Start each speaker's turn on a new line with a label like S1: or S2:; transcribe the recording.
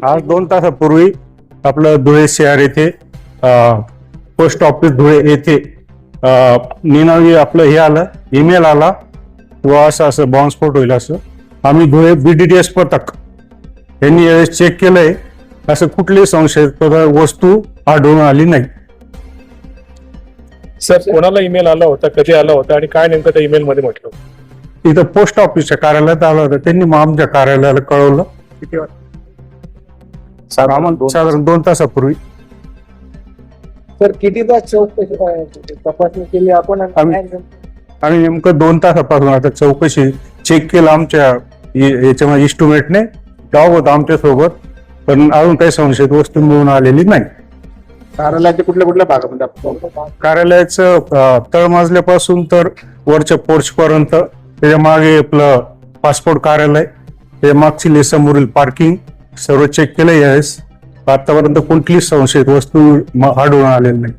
S1: आज 2 तासापूर्वी आपलं धुळे शहर येथे पोस्ट ऑफिस धुळे येथे निनावी आपलं हे आलं, ईमेल आला किंवा असं बॉम्बस्फोट होईल असं. आम्ही धुळे BDDS पथक यांनी यावेळेस चेक केलंय, असं कुठलीही संशयास्पद वस्तू आढळून आली नाही.
S2: सर, कोणाला ईमेल आला होता, कधी आला होता आणि काय नेमकं त्या ईमेल मध्ये म्हटलं?
S1: इथं पोस्ट ऑफिसच्या कार्यालयात आलं होतं, त्यांनी मग आमच्या कार्यालयाला कळवलं. साधारण 2 तासापूर्वी.
S3: सर कितीदा चौकशी तपासणी केली आपण?
S1: आम्ही नेमकं 2 तासापासून आता चौकशी चेक केलं आमच्या याच्यामध्ये इस्टिमेटने जॉब होता आमच्या सोबत, पण अजून काही संशयित वस्तू मिळून आलेली नाही.
S3: कार्यालयाच्या कुठल्या भागामध्ये?
S1: कार्यालयाचं तळमजल्यापासून तर वरच्या पोर्च पर्यंत, त्याच्या मागे आपलं पासपोर्ट कार्यालय, त्याच्या मागची समोरील पार्किंग सर्व चेक केलं यावेळेस. आतापर्यंत कोणतीही संशयित वस्तू आढळून आलेली नाही.